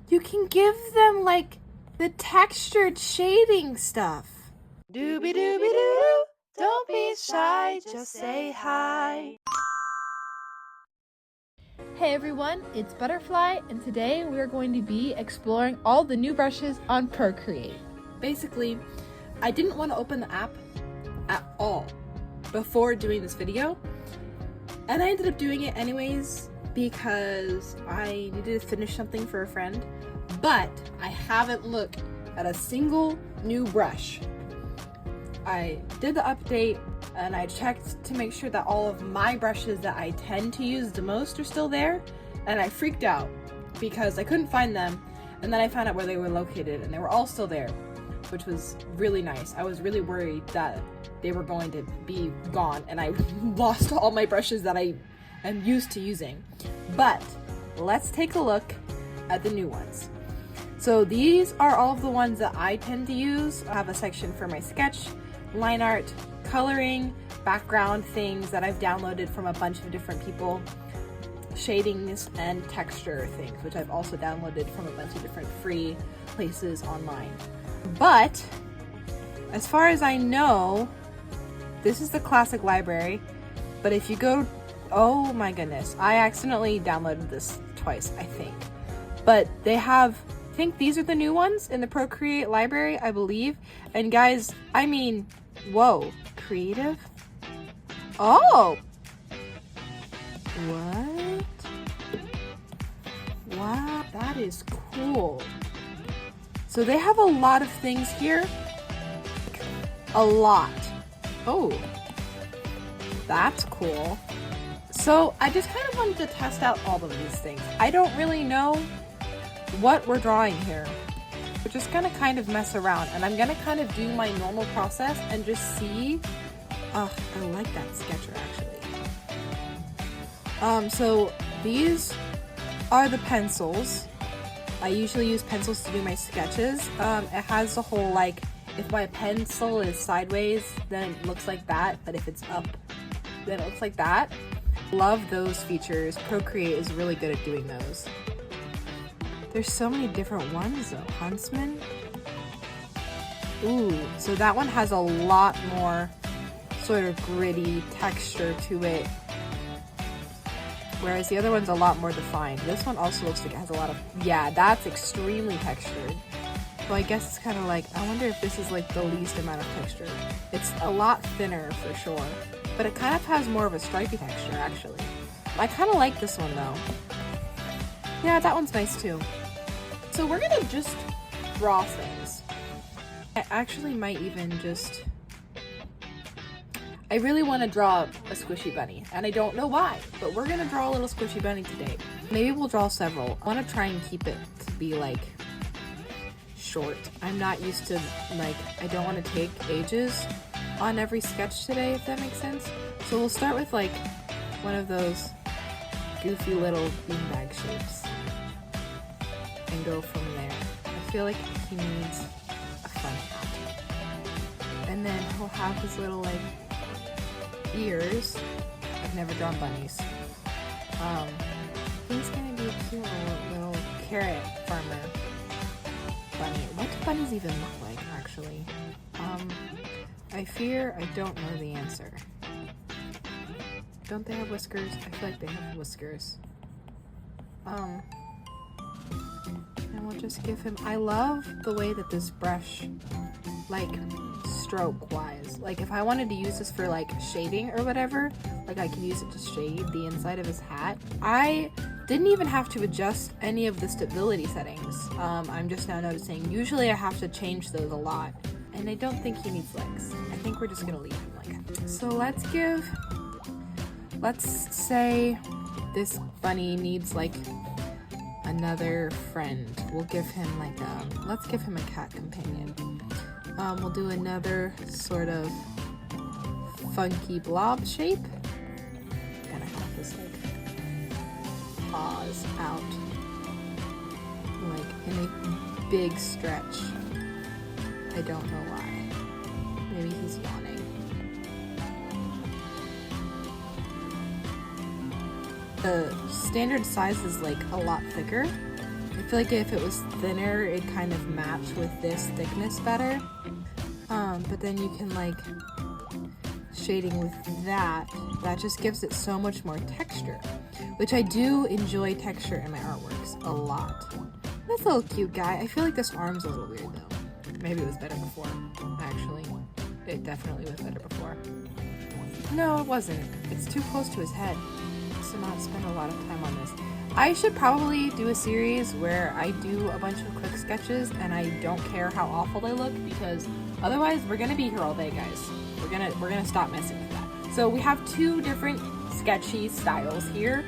You can give them like the textured shading stuff. Doobie doobie doo, don't be shy, just say hi. Hey everyone, it's Butterfly, and today we're going to be exploring all the new brushes on Procreate. Basically, I didn't want to open the app at all before doing this video, and I ended up doing it anyways because I needed to finish something for a friend, but I haven't looked at a single new brush. I did the update and I checked to make sure that all of my brushes that I tend to use the most are still there, and I freaked out because I couldn't find them, and then I found out where they were located and they were all still there, which was really nice. I was really worried that they were going to be gone and I lost all my brushes that I am used to using. But let's take a look at the new ones. So these are all of the ones that I tend to use. I have a section for my sketch, line art, coloring, background things that I've downloaded from a bunch of different people, shadings and texture things, which I've also downloaded from a bunch of different free places online. But as far as I know, this is the classic library, but if you go, oh my goodness, I accidentally downloaded this twice, I think. But they have, I think these are the new ones in the Procreate library, I believe. And guys, I mean, whoa, creative? Oh! What? Wow, that is cool. So they have a lot of things here. A lot. Oh, that's cool. So I just kind of wanted to test out all of these things. I don't really know what we're drawing here. We're just gonna kind of mess around, and I'm gonna kind of do my normal process and just see. I like that sketcher actually. So these are the pencils. I usually use pencils to do my sketches. It has the whole like, if my pencil is sideways, then it looks like that, but if it's up, then it looks like that. Love those features. Procreate is really good at doing those. There's so many different ones though. Huntsman. Ooh, so that one has a lot more sort of gritty texture to it, whereas the other one's a lot more defined. This one also looks like it has a lot of, yeah, that's extremely textured. So I guess it's kind of like, I wonder if this is like the least amount of texture. It's a lot thinner for sure, but it kind of has more of a stripy texture actually. I kind of like this one though. Yeah, that one's nice too. So we're gonna just draw things. I actually might even just, I really want to draw a squishy bunny, and I don't know why, but we're gonna draw a little squishy bunny today. Maybe we'll draw several. I want to try and keep it to be like short. I'm not used to, like, I don't want to take ages on every sketch today, if that makes sense. So we'll start with like one of those goofy little beanbag shapes and go from there. I feel like he needs a fun hat. And then he'll have his little like ears. I've never drawn bunnies. He's gonna be a cute little carrot farmer bunny. What do bunnies even look like actually? I fear I don't know the answer. Don't they have whiskers? I feel like they have whiskers. And we'll just give him, I love the way that this brush, like, stroke wise, like if I wanted to use this for like shading or whatever, like I could use it to shade the inside of his hat. I didn't even have to adjust any of the stability settings. I'm just now noticing usually I have to change those a lot, and I don't think he needs legs. I think we're just gonna leave him like that. So let's say this bunny needs like another friend. We'll give him like let's give him a cat companion. We'll do another sort of funky blob shape. Gonna have his like paws out, like in a big stretch. I don't know why. Maybe he's yawning. The standard size is like a lot thicker I feel like if it was thinner, it'd kind of match with this thickness better. But then you can like shading with that just gives it so much more texture, which I do enjoy texture in my artworks a lot. That's a little cute guy. I feel like this arm's a little weird though. Maybe it was better before. Actually, it definitely was better before. No, it wasn't. It's too close to his head. So not spend a lot of time on this. I should probably do a series where I do a bunch of quick sketches and I don't care how awful they look, because otherwise we're gonna be here all day, guys. We're gonna stop messing with that. So we have two different sketchy styles here.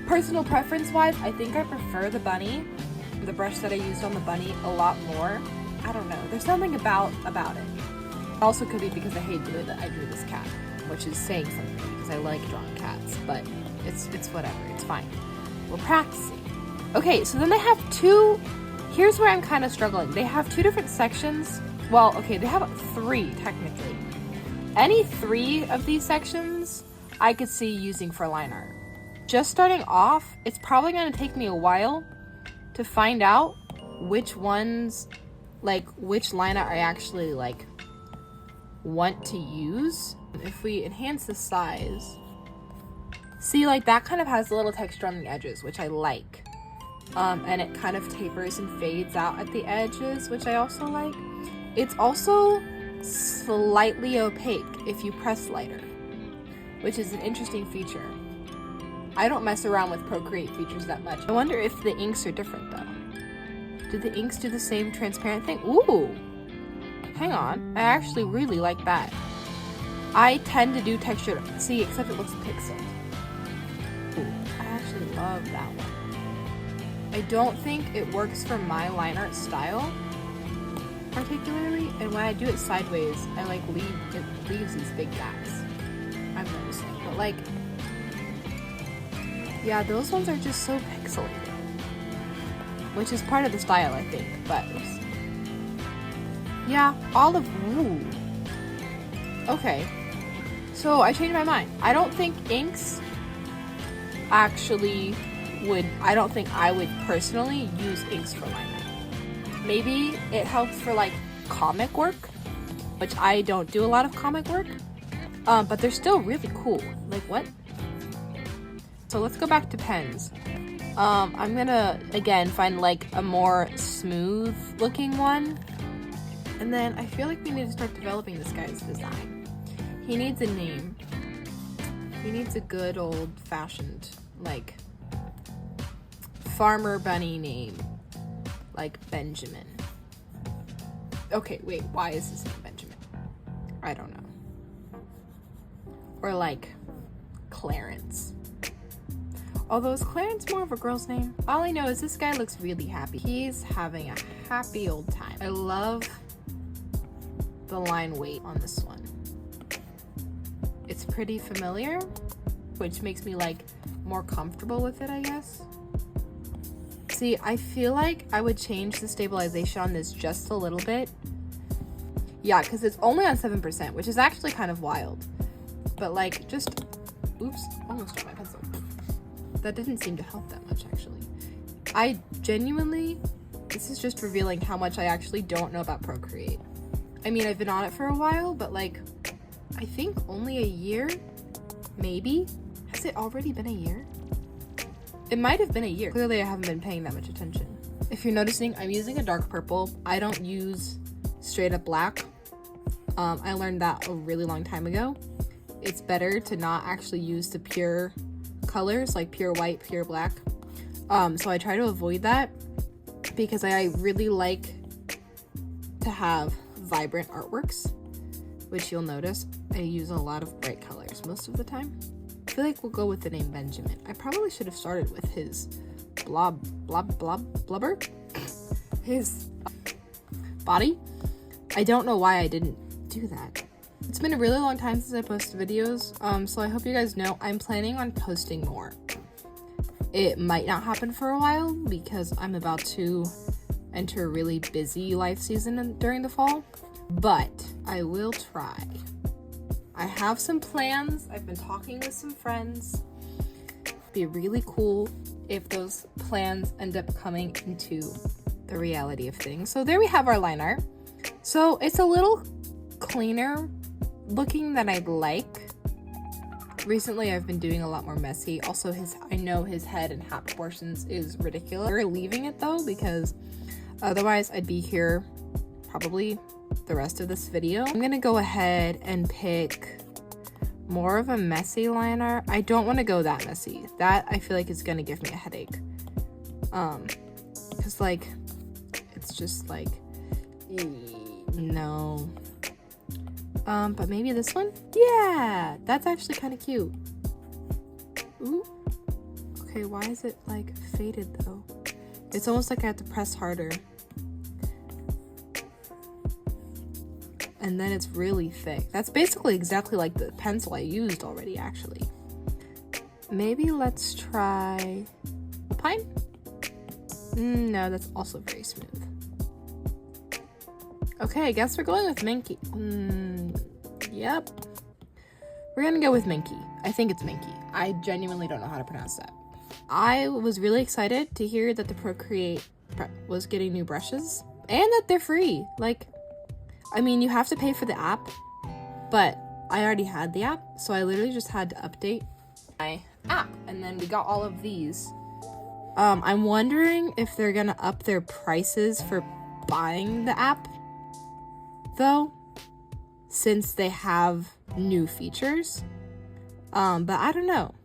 Personal preference wise, I think I prefer the bunny, the brush that I used on the bunny, a lot more. I don't know. There's something about it. It also could be because I hate the way that I drew this cat, which is saying something because I like drawing cats, but it's whatever. It's fine. We're practicing. Okay, so then they have two. Here's where I'm kind of struggling. They have two different sections. Well, okay, they have three technically. Any three of these sections I could see using for line art. Just starting off, it's probably going to take me a while to find out which ones, like which line art I actually like want to use. If we enhance the size, see, like that kind of has a little texture on the edges, which I like. And it kind of tapers and fades out at the edges, which I also like. It's also slightly opaque if you press lighter, which is an interesting feature. I don't mess around with Procreate features that much. I wonder if the inks are different though. Do the inks do the same transparent thing? Ooh, hang on. I actually really like that. I tend to do textured, see, except it looks pixeled. Ooh, I actually love that one. I don't think it works for my line art style particularly, and when I do it sideways, I like it leaves these big gaps. I'm noticing, but like, yeah, those ones are just so pixelated, which is part of the style, I think. But yeah, ooh. Okay, so I changed my mind. I don't think inks actually I don't think I would personally use inks for line art. Maybe it helps for like comic work, which I don't do a lot of comic work, but they're still really cool. Like what? So let's go back to pens. I'm gonna again find like a more smooth looking one, and then I feel like we need to start developing this guy's design. He needs a name. He needs a good old fashioned like farmer bunny name. Like Benjamin. Okay, wait, why is his name Benjamin? I don't know. Or like Clarence. Although is Clarence more of a girl's name? All I know is this guy looks really happy. He's having a happy old time. I love the line weight on this one. It's pretty familiar, which makes me like more comfortable with it, I guess. See, I feel like I would change the stabilization on this just a little bit. Yeah, because it's only on 7%, which is actually kind of wild. But like, just, oops, almost dropped my pencil. That didn't seem to help that much, actually. I genuinely, this is just revealing how much I actually don't know about Procreate. I mean, I've been on it for a while, but like, I think only a year, maybe? Has it already been a year? It might have been a year. Clearly I haven't been paying that much attention. If you're noticing, I'm using a dark purple. I don't use straight up black. I learned that a really long time ago. It's better to not actually use the pure colors, like pure white, pure black. So I try to avoid that because I really like to have vibrant artworks, which you'll notice I use a lot of bright colors most of the time. I feel like we'll go with the name Benjamin. I probably should have started with his blubber, his body. I don't know why I didn't do that. It's been a really long time since I posted videos, so I hope you guys know I'm planning on posting more. It might not happen for a while because I'm about to enter a really busy life season during the fall, but I will try. I have some plans. I've been talking with some friends be really cool if those plans end up coming into the reality of things. So there we have our line art. So it's a little cleaner looking than I'd like. Recently I've been doing a lot more messy. Also I know his head and hat proportions is ridiculous. We're leaving it though, because otherwise I'd be here probably the rest of this video. I'm gonna go ahead and pick more of a messy line art. I don't want to go that messy. That I feel like is gonna give me a headache. Cause like it's just like no. But maybe this one? Yeah, that's actually kind of cute. Ooh. Okay, why is it like faded though? It's almost like I have to press harder. And then it's really thick. That's basically exactly like the pencil I used already, actually. Maybe let's try pine? No, that's also very smooth. Okay, I guess we're going with Minky. Yep. We're gonna go with Minky. I think it's Minky. I genuinely don't know how to pronounce that. I was really excited to hear that the Procreate was getting new brushes and that they're free. Like, I mean, you have to pay for the app, but I already had the app, so I literally just had to update my app, and then we got all of these. I'm wondering if they're gonna up their prices for buying the app, though, since they have new features. But I don't know.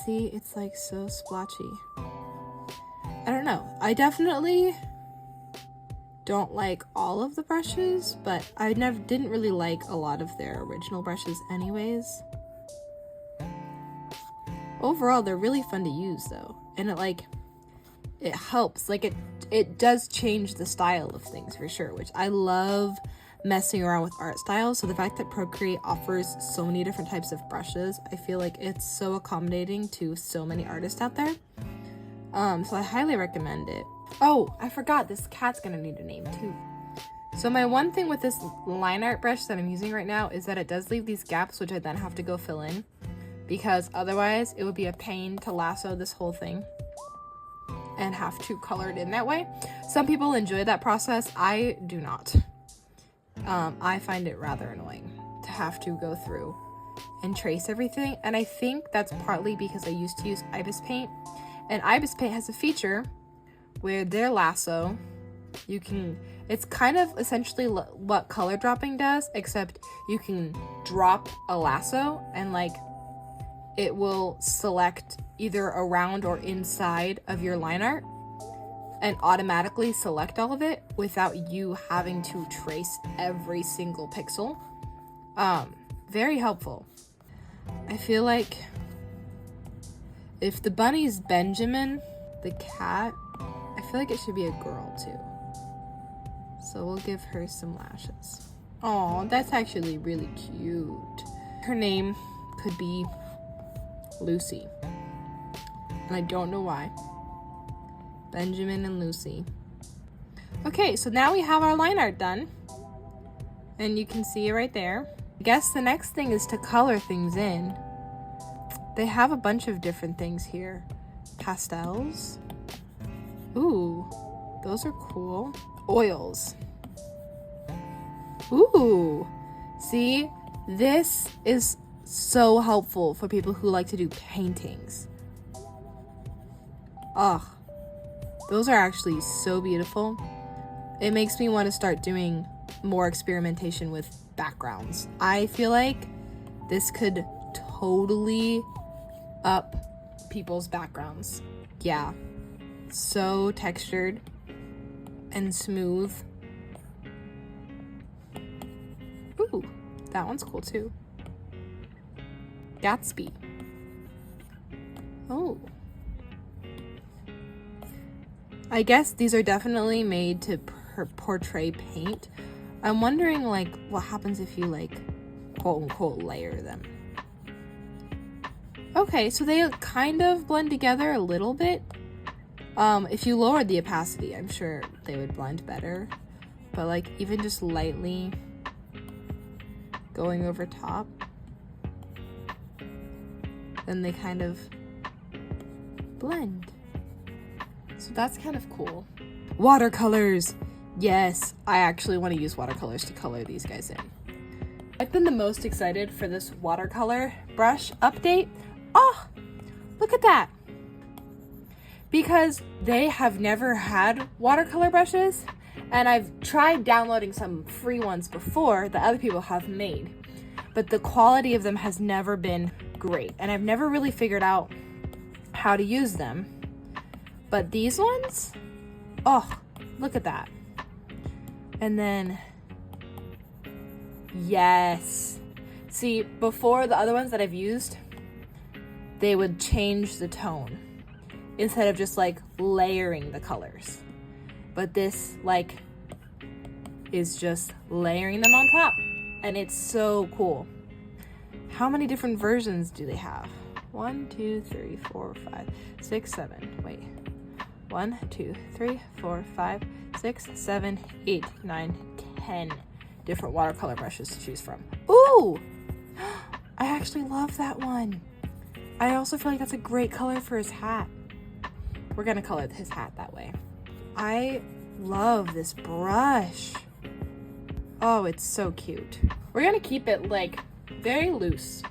See, it's like so splotchy. I don't know. I definitely don't like all of the brushes, but I didn't really like a lot of their original brushes anyways. Overall, they're really fun to use though, and it helps. Like it does change the style of things for sure, which I love messing around with art styles. So the fact that Procreate offers so many different types of brushes, I feel like it's so accommodating to so many artists out there. So I highly recommend it. Oh, I forgot, this cat's gonna need a name too. So my one thing with this line art brush that I'm using right now is that it does leave these gaps, which I then have to go fill in, because otherwise it would be a pain to lasso this whole thing and have to color it in that way. Some people enjoy that process. I do not. I find it rather annoying to have to go through and trace everything, and I think that's partly because I used to use Ibis Paint, and Ibis Paint has a feature where their lasso, it's kind of essentially what color dropping does, except you can drop a lasso and like it will select either around or inside of your line art and automatically select all of it without you having to trace every single pixel. Very helpful. I feel like if the bunny's Benjamin, the cat, I feel like it should be a girl too. So we'll give her some lashes. Oh, that's actually really cute. Her name could be Lucy. And I don't know why. Benjamin and Lucy. Okay, so now we have our line art done. And you can see it right there. I guess the next thing is to color things in. They have a bunch of different things here. Pastels. Ooh, those are cool. Oils. Ooh, see, this is so helpful for people who like to do paintings. Ugh, those are actually so beautiful. It makes me want to start doing more experimentation with backgrounds. I feel like this could totally up people's backgrounds. Yeah, so textured and smooth. Ooh, that one's cool too. Gatsby. Oh. I guess these are definitely made to portray paint. I'm wondering like what happens if you like quote unquote layer them. Okay, so they kind of blend together a little bit. If you lowered the opacity, I'm sure they would blend better. But like even just lightly going over top, then they kind of blend. So that's kind of cool. Watercolors. Yes, I actually want to use watercolors to color these guys in. I've been the most excited for this watercolor brush update. Oh, look at that. Because they have never had watercolor brushes, and I've tried downloading some free ones before that other people have made, but the quality of them has never been great, and I've never really figured out how to use them. But these ones, oh, look at that. And then, yes. See, before the other ones that I've used, they would change the tone instead of just like layering the colors. But this like is just layering them on top, and it's so cool. How many different versions do they have? 1, 2, 3, 4, 5, 6, 7. Wait. 1, 2, 3, 4, 5, 6, 7, 8, 9, 10 different watercolor brushes to choose from. Ooh! I actually love that one. I also feel like that's a great color for his hat. We're gonna color his hat that way. I love this brush. Oh, it's so cute. We're gonna keep it like very loose.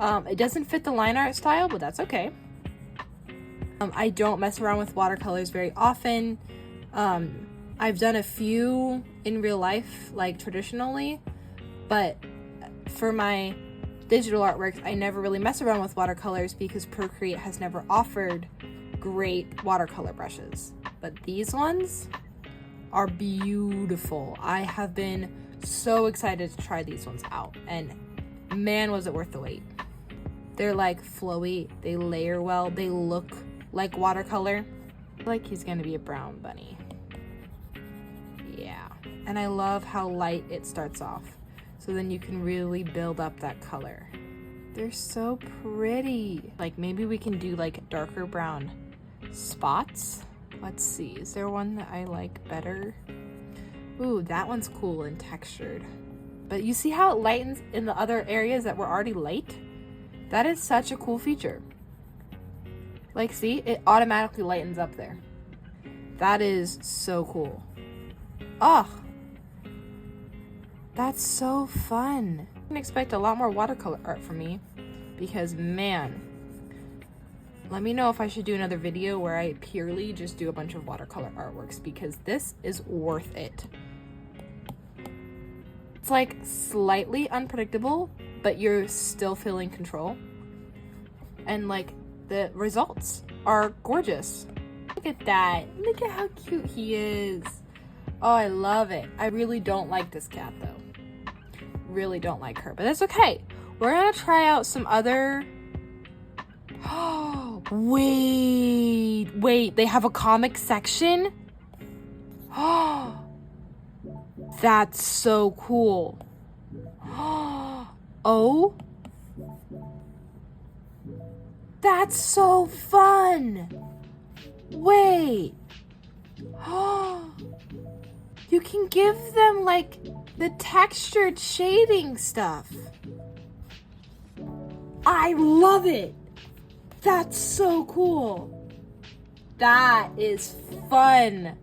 It doesn't fit the line art style, but that's okay. I don't mess around with watercolors very often. I've done a few in real life, like traditionally, but for my digital artworks, I never really mess around with watercolors because Procreate has never offered great watercolor brushes. But these ones are beautiful. I have been so excited to try these ones out, and man, was it worth the wait. They're like flowy, they layer well, they look like watercolor. Like he's gonna be a brown bunny. Yeah, and I love how light it starts off, so then you can really build up that color. They're so pretty. Like maybe we can do like darker brown spots. Let's see, is there one that I like better? Ooh, that one's cool and textured. But you see how it lightens in the other areas that were already light? That is such a cool feature. Like, see, it automatically lightens up there. That is so cool. Oh, that's so fun. I can expect a lot more watercolor art from me because, man, let me know if I should do another video where I purely just do a bunch of watercolor artworks, because this is worth it. It's like slightly unpredictable, but you're still feeling control. And like the results are gorgeous. Look at that. Look at how cute he is. Oh, I love it. I really don't like this cat though. Really don't like her, but that's okay. We're gonna try out some other. Oh, wait, they have a comic section? Oh, that's so cool. Oh, that's so fun. Wait. You can give them like the textured shading stuff. I love it. That's so cool. That is fun.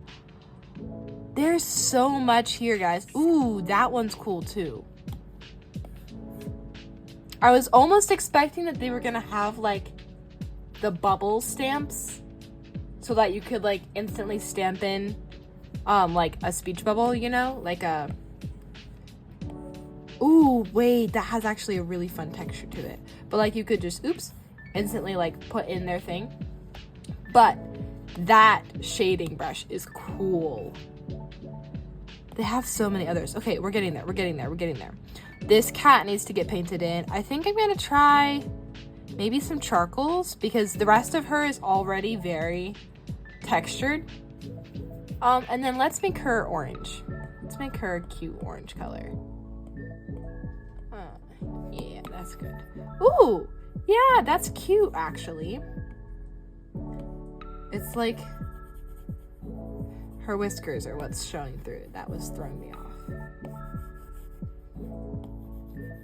There's so much here, guys. Ooh, that one's cool too. I was almost expecting that they were gonna have like the bubble stamps so that you could like instantly stamp in like a speech bubble, you know, like a. Ooh, wait, that has actually a really fun texture to it. But like you could just, oops, instantly like put in their thing. But that shading brush is cool. They have so many others. Okay, we're getting there. This cat needs to get painted in. I think I'm gonna try maybe some charcoals because the rest of her is already very textured. And then let's make her orange. Let's make her a cute orange color. Yeah, that's good. Ooh, yeah, that's cute actually. It's like her whiskers are what's showing through. That was throwing me off.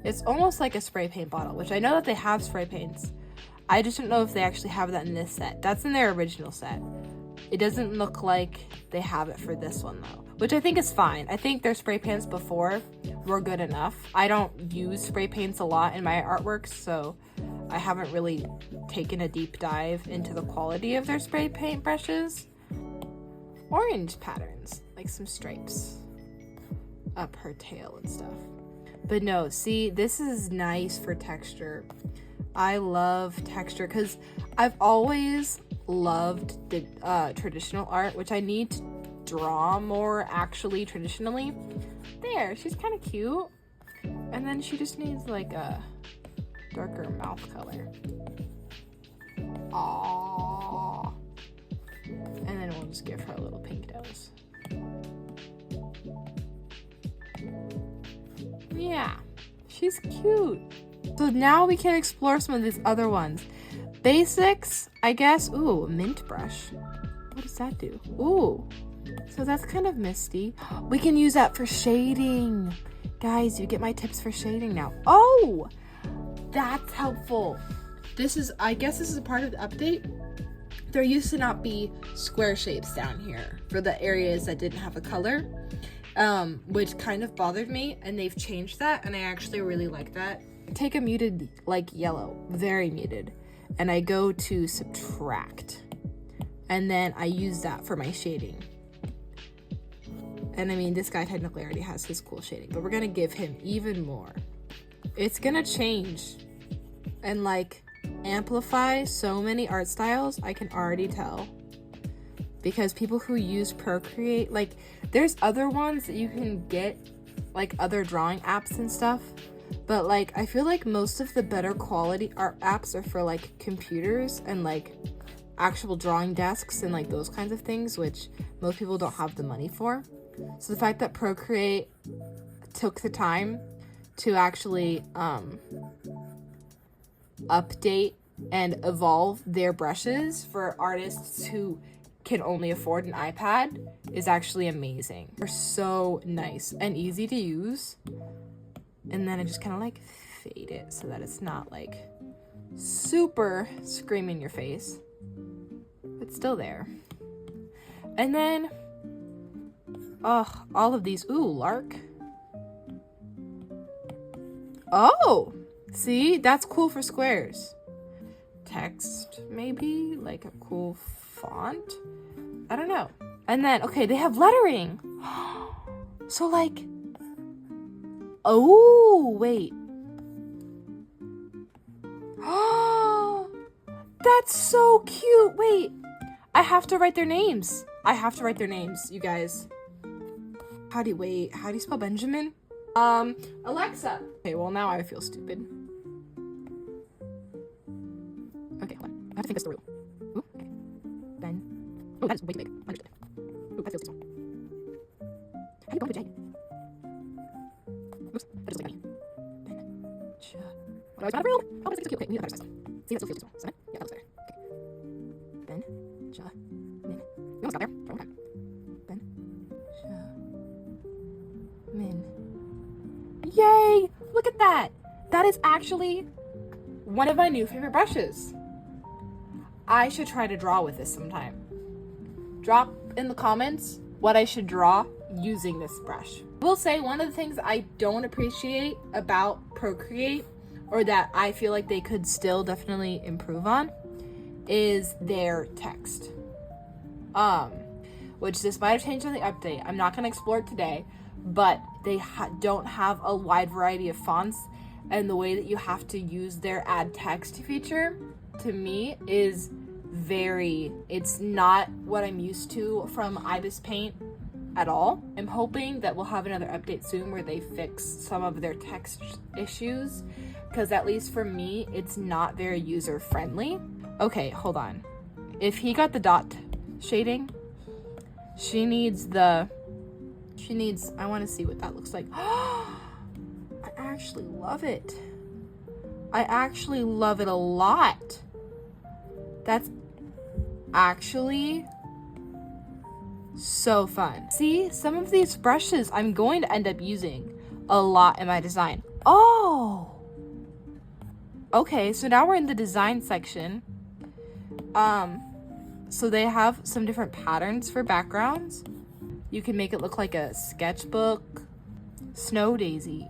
It's almost like a spray paint bottle, which I know that they have spray paints. I just don't know if they actually have that in this set. That's in their original set. It doesn't look like they have it for this one though, which I think is fine. I think their spray paints before were good enough. I don't use spray paints a lot in my artworks, so I haven't really taken a deep dive into the quality of their spray paint brushes. Orange patterns, like some stripes up her tail and stuff. But no, see, this is nice for texture. I love texture because I've always loved the traditional art, which I need to draw more actually traditionally. There, she's kind of cute. And then she just needs like a darker mouth color. Aww. And then we'll just give her a little pink nose. Yeah, she's cute. So now we can explore some of these other ones. Basics, I guess. Ooh, mint brush. What does that do? Ooh, so that's kind of misty. We can use that for shading. Guys, you get my tips for shading now. Oh, that's helpful. I guess this is a part of the update. There used to not be square shapes down here for the areas that didn't have a color, which kind of bothered me, and they've changed that, and I actually really like that. Take a muted, like yellow, very muted, and I go to subtract, and then I use that for my shading. And I mean, this guy technically already has his cool shading, but we're gonna give him even more. It's gonna change and like amplify so many art styles. I can already tell, because people who use Procreate, like there's other ones that you can get, like other drawing apps and stuff, but like I feel like most of the better quality art apps are for like computers and like actual drawing desks and like those kinds of things, which most people don't have the money for. So the fact that Procreate took the time to actually update and evolve their brushes for artists who can only afford an iPad is actually amazing. They're so nice and easy to use. And then I just kind of like fade it so that it's not like super scream in your face, but still there. And then, oh, all of these. Ooh, lark. Oh, see, that's cool for squares. Text, maybe, like a cool font. I don't know. And then, okay, they have lettering. So like, oh, wait. That's so cute. Wait, I have to write their names. You guys. How do you spell Benjamin? Alexa. Okay, well now I feel stupid. Okay, hold on. I have to think this through. Ooh, okay. Ben. Oh, that is way too big. Understood. Ooh, that feels too small. How do you go with J? Oops, that just looks like me. Ben. Oh, no, it's not real. Oh, that's so cute. Okay, we need a better size one. See, that still feels too small. 7? Yeah, that looks better. Okay. Ben. Min. We almost got there. Try one time. Ben. Min. Yay! Look at that! That is actually one of my new favorite brushes. I should try to draw with this sometime. Drop in the comments what I should draw using this brush. I will say one of the things I don't appreciate about Procreate, or that I feel like they could still definitely improve on, is their text. Which this might have changed on the update. I'm not gonna explore it today, but they don't have a wide variety of fonts, and the way that you have to use their add text feature, to me, is it's not what I'm used to from Ibis Paint at all. I'm hoping that we'll have another update soon where they fix some of their text issues, because at least for me, it's not very user friendly. Okay, hold on. If he got the dot shading, I want to see what that looks like. I actually love it. I actually love it a lot. That's actually so fun. See, some of these brushes I'm going to end up using a lot in my design. Oh, Okay, so now we're in the design section. So they have some different patterns for backgrounds. You can make it look like a sketchbook. Snow daisy.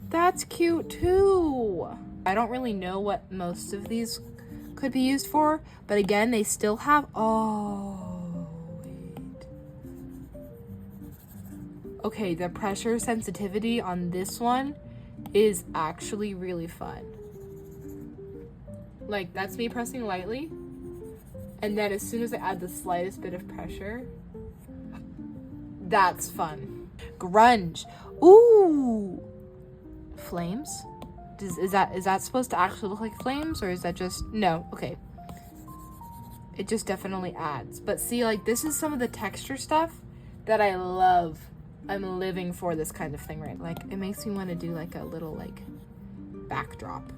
That's cute too. I don't really know what most of these could be used for, but again, they still have, oh, wait. Okay, the pressure sensitivity on this one is actually really fun. Like, that's me pressing lightly, and then as soon as I add the slightest bit of pressure, that's fun. Grunge. Ooh. Flames? Is that supposed to actually look like flames, or is that just, no, okay. It just definitely adds. But see, like, this is some of the texture stuff that I love. I'm living for this kind of thing, right? Like, it makes me want to do like a little like backdrop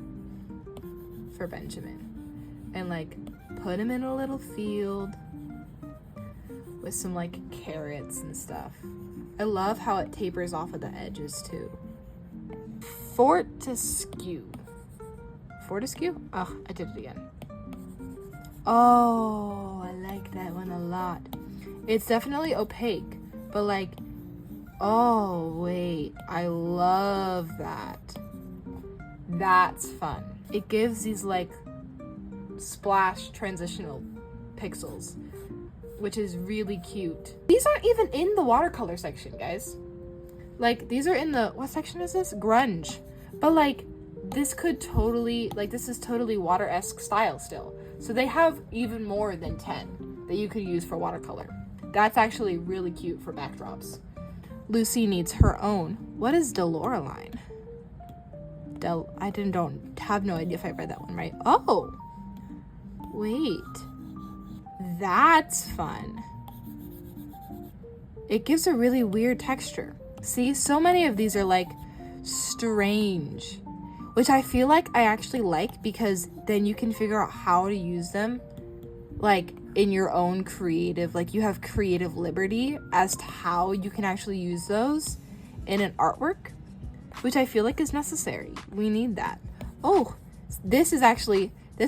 for Benjamin, and like put him in a little field with some like carrots and stuff. I love how it tapers off of the edges too. Fortescue. Oh, I did it again. Oh, I like that one a lot. It's definitely opaque, but like, oh wait, I love that. That's fun. It gives these like splash transitional pixels, which is really cute. These aren't even in the watercolor section, guys. Like, these are in the, what section is this? Grunge. But like, this could totally, like, this is totally water-esque style still. So they have even more than 10 that you could use for watercolor. That's actually really cute for backdrops. Lucy needs her own. What is Deloraline? I don't have no idea if I read that one right. Oh, wait. That's fun. It gives a really weird texture. See, so many of these are like strange, which I feel like I actually like, because then you can figure out how to use them like in your own creative, like you have creative liberty as to how you can actually use those in an artwork, which I feel like is necessary. We need that. Oh, this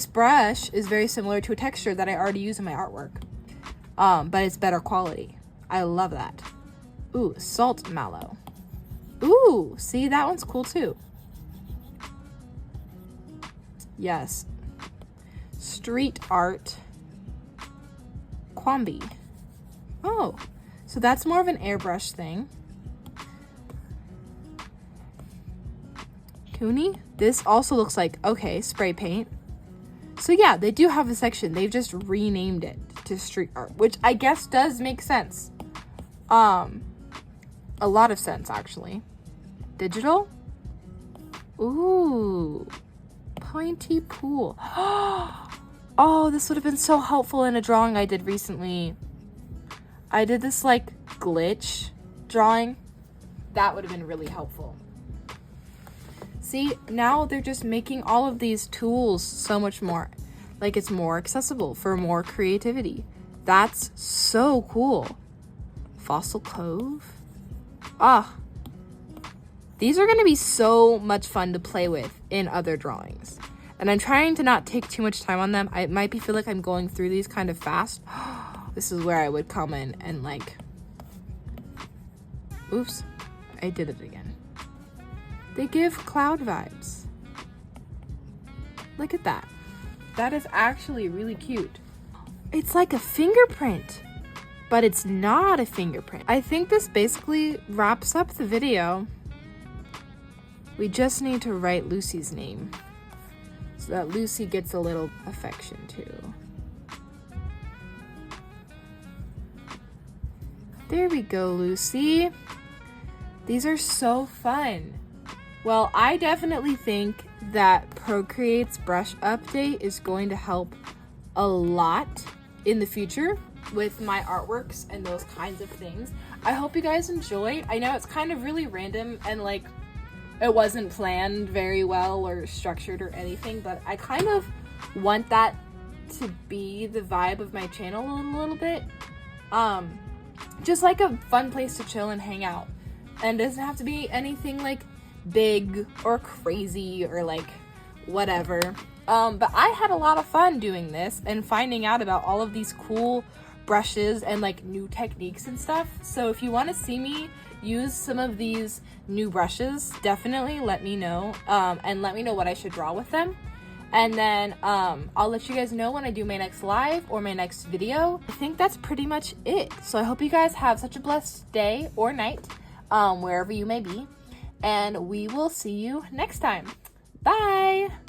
brush is very similar to a texture that I already use in my artwork, but it's better quality. I love that. Ooh, salt mallow. Ooh, see, that one's cool too. Yes. Street art. Quambi. Oh, so that's more of an airbrush thing. Cooney. This also looks like, okay, spray paint. So yeah, they do have a section. They've just renamed it to street art, which I guess does make sense. A lot of sense, actually. Digital. Ooh, pointy pool. Oh, this would have been so helpful in a drawing I did recently. I did this like glitch drawing. That would have been really helpful. See, now they're just making all of these tools so much more, like it's more accessible for more creativity. That's so cool. Fossil Cove. Ah, these are going to be so much fun to play with in other drawings. And I'm trying to not take too much time on them. I might feel like I'm going through these kind of fast. This is where I would come in and like, oops, I did it again. They give cloud vibes. Look at that. That is actually really cute. It's like a fingerprint, but it's not a fingerprint. I think this basically wraps up the video. We just need to write Lucy's name so that Lucy gets a little affection too. There we go, Lucy. These are so fun. Well, I definitely think that Procreate's brush update is going to help a lot in the future with my artworks and those kinds of things. I hope you guys enjoyed. I know it's kind of really random and like it wasn't planned very well or structured or anything, but I kind of want that to be the vibe of my channel a little bit. Just like a fun place to chill and hang out. And it doesn't have to be anything like big or crazy or like whatever. But I had a lot of fun doing this and finding out about all of these cool brushes and like new techniques and stuff. So if you want to see me use some of these new brushes, definitely let me know, and let me know what I should draw with them. And then I'll let you guys know when I do my next live or my next video. I think that's pretty much it. So I hope you guys have such a blessed day or night, wherever you may be. And we will see you next time. Bye!